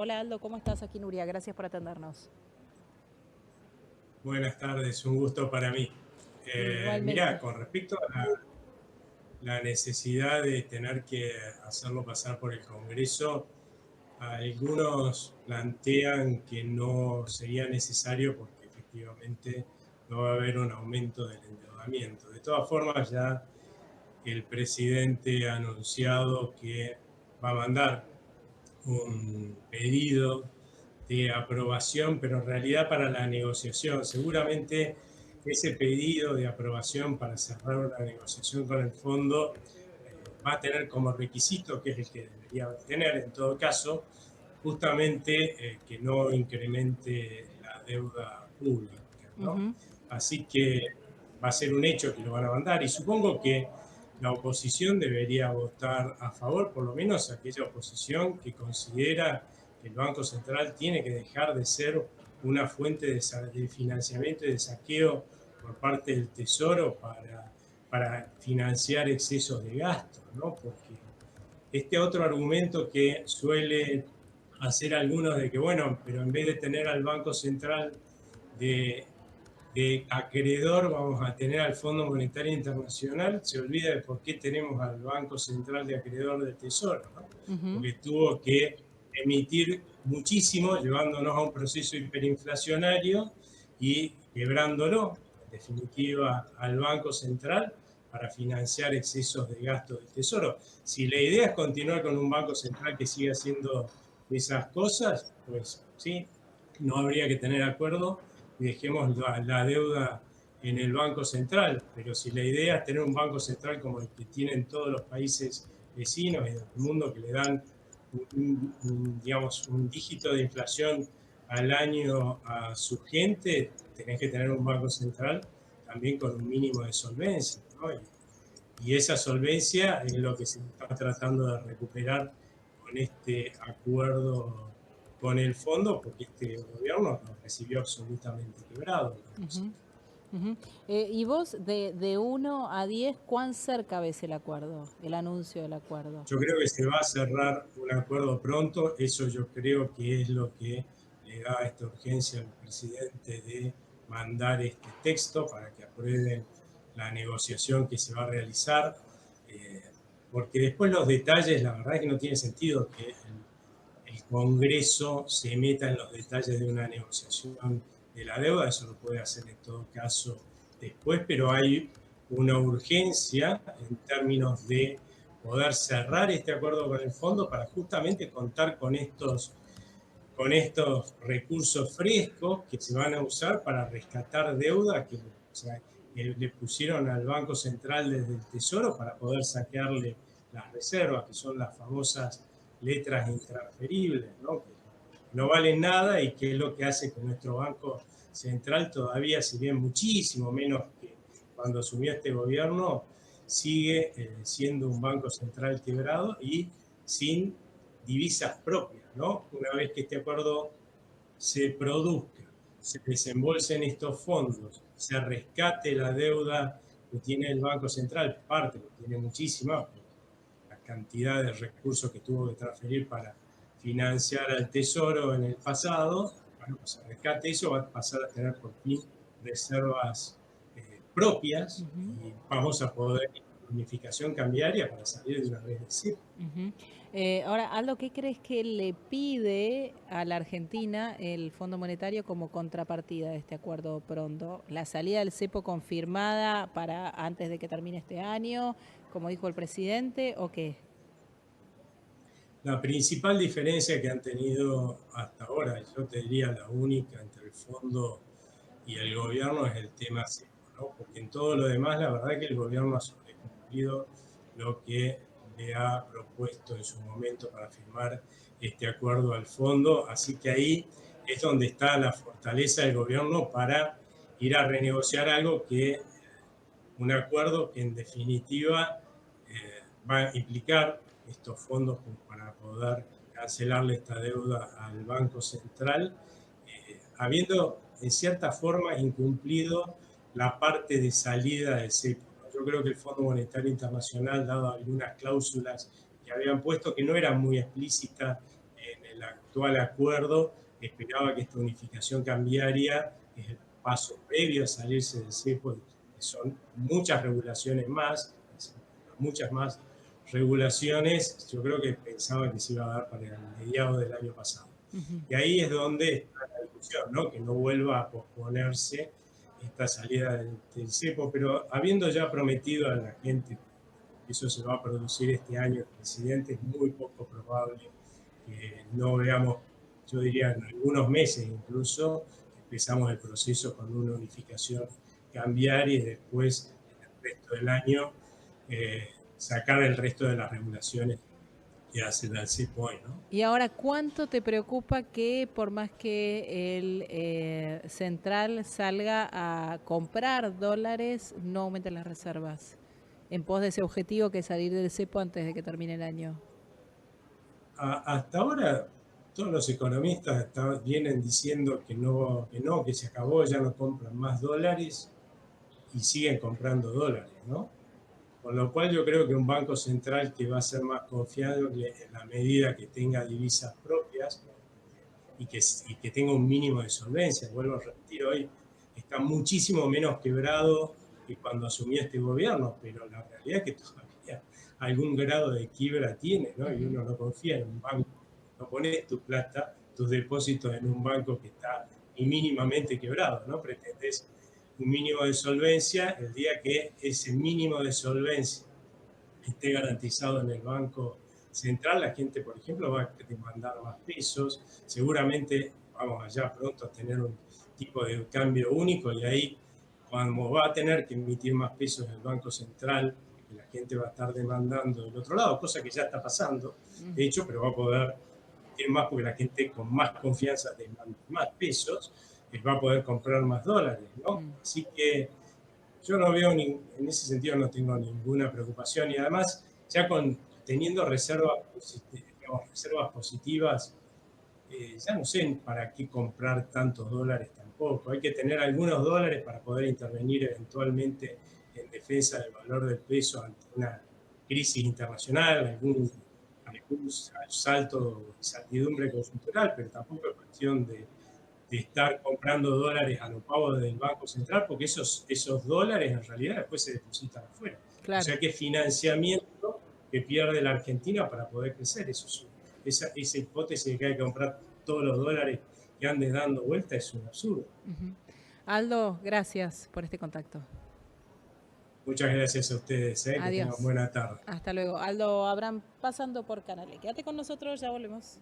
Hola Aldo, ¿cómo estás? Aquí Nuria, gracias por atendernos. Buenas tardes, un gusto para mí. Mirá, Igualmente. con respecto a la necesidad de tener que hacerlo pasar por el Congreso, algunos plantean que no sería necesario porque efectivamente no va a haber un aumento del endeudamiento. De todas formas, ya el presidente ha anunciado que va a mandar un pedido de aprobación, pero en realidad para la negociación. Seguramente ese pedido de aprobación para cerrar una negociación con el fondo va a tener como requisito, que es el que debería tener en todo caso, justamente que no incremente la deuda pública, ¿no? Ujú. Así que va a ser un hecho que lo van a mandar y supongo que la oposición debería votar a favor, por lo menos aquella oposición que considera que el Banco Central tiene que dejar de ser una fuente de financiamiento y de saqueo por parte del Tesoro para financiar excesos de gasto, ¿no? Porque este otro argumento que suele hacer algunos de que, bueno, pero en vez de tener al Banco Central de, de acreedor, vamos a tener al Fondo Monetario Internacional, se olvida de por qué tenemos al Banco Central de acreedor del Tesoro, ¿no? Ujú. Porque tuvo que emitir muchísimo, llevándonos a un proceso hiperinflacionario y quebrándolo, en definitiva, al Banco Central para financiar excesos de gasto del Tesoro. Si la idea es continuar con un Banco Central que siga haciendo esas cosas, pues sí, no habría que tener acuerdo y dejemos la deuda en el Banco Central. Pero si la idea es tener un Banco Central como el que tienen todos los países vecinos y del mundo que le dan digamos, un dígito de inflación al año a su gente, tenés que tener un Banco Central también con un mínimo de solvencia, ¿no? Y esa solvencia es lo que se está tratando de recuperar con este acuerdo con el fondo, porque este gobierno lo recibió absolutamente quebrado, la cosa. Ujú. Ujú. Y vos, de 1 a 10, ¿cuán cerca ves el acuerdo, el anuncio del acuerdo? Yo creo que se va a cerrar un acuerdo pronto, eso yo creo que es lo que le da esta urgencia al presidente de mandar este texto para que aprueben la negociación que se va a realizar, eh, porque después los detalles, la verdad es que no tiene sentido que el Congreso se meta en los detalles de una negociación de la deuda, eso lo puede hacer en todo caso después, pero hay una urgencia en términos de poder cerrar este acuerdo con el fondo para justamente contar con estos recursos frescos que se van a usar para rescatar deuda que, o sea, que le pusieron al Banco Central desde el Tesoro para poder saquearle las reservas, que son las famosas letras intransferibles, ¿no? Que no valen nada y que es lo que hace que nuestro Banco Central todavía, si bien muchísimo menos que cuando asumió este gobierno, sigue siendo un Banco Central quebrado y sin divisas propias, ¿no? Una vez que este acuerdo se produzca, se desembolsen estos fondos, se rescate la deuda que tiene el Banco Central, parte, porque tiene muchísima, por la cantidad de recursos que tuvo que transferir para financiar al Tesoro en el pasado, bueno, pues se rescate eso, va a pasar a tener por fin reservas propias Ujú. y vamos a poder ir a unificación cambiaria para salir de una vez de cero. Ujú. Ahora, Aldo, ¿qué crees que le pide a la Argentina el Fondo Monetario como contrapartida de este acuerdo pronto? ¿La salida del cepo confirmada para antes de que termine este año, como dijo el presidente, o qué? La principal diferencia que han tenido hasta ahora, yo te diría la única entre el fondo y el gobierno, es el tema seco, ¿no? Porque en todo lo demás, la verdad que el gobierno ha sobrecumplido lo que le ha propuesto en su momento para firmar este acuerdo al fondo, así que ahí es donde está la fortaleza del gobierno para ir a renegociar algo que un acuerdo que en definitiva va a implicar estos fondos como para poder cancelarle esta deuda al Banco Central, habiendo en cierta forma incumplido la parte de salida del cepo. Yo creo que el Fondo Monetario Internacional, dado algunas cláusulas que habían puesto que no eran muy explícitas en el actual acuerdo esperaba que esta unificación cambiaria es el paso previo a salirse del cepo, que son muchas regulaciones más, muchas más regulaciones. Yo creo que pensaba que se iba a dar para el mediado del año pasado. Y ahí es donde está la discusión, ¿no? Que no vuelva a posponerse esta salida del cepo, pero habiendo ya prometido a la gente que eso se va a producir este año, el presidente, es muy poco probable que no veamos, yo diría en algunos meses incluso, empezamos el proceso con una unificación cambiaria y después en el resto del año sacar el resto de las regulaciones que hace la CEPO hoy, ¿no? Y ahora, ¿cuánto te preocupa que por más que el central salga a comprar dólares, no aumenten las reservas en pos de ese objetivo que es salir del cepo antes de que termine el año? Hasta ahora todos los economistas vienen diciendo que se acabó, ya no compran más dólares y siguen comprando dólares, ¿no? Con lo cual yo creo que un banco central que va a ser más confiable en la medida que tenga divisas propias y que tenga un mínimo de solvencia. Vuelvo a repetir, hoy está muchísimo menos quebrado que cuando asumió este gobierno, pero la realidad es que todavía algún grado de quiebra tiene, ¿no? Y uno no confía en un banco, no pones tu plata, tus depósitos en un banco que está ni mínimamente quebrado, ¿no? Pretendes un mínimo de solvencia el día que ese mínimo de solvencia esté garantizado en el Banco Central, la gente, por ejemplo, va a demandar más pesos, seguramente vamos allá pronto a tener un tipo de cambio único y ahí cuando va a tener que emitir más pesos el Banco Central, porque la gente va a estar demandando del otro lado, cosa que ya está pasando, de hecho, pero va a poder emitir más porque la gente con más confianza demanda más pesos, va a poder comprar más dólares, ¿no? Así que yo no veo, en ese sentido no tengo ninguna preocupación y además ya teniendo reservas positivas, ya no sé para qué comprar tantos dólares tampoco. Hay que tener algunos dólares para poder intervenir eventualmente en defensa del valor del peso ante una crisis internacional, algún salto de incertidumbre conjuntural, pero tampoco es cuestión de estar comprando dólares a los pavos del Banco Central, porque esos dólares en realidad después se depositan afuera. O Claro. sea que financiamiento que pierde la Argentina para poder crecer. Esa hipótesis de que hay que comprar todos los dólares que andes dando vuelta es un absurdo. Aldo, gracias por este contacto. Muchas gracias a ustedes, que tengan Adiós. buena tarde. Hasta luego. Aldo Abraham pasando por Canale. Quédate con nosotros, ya volvemos.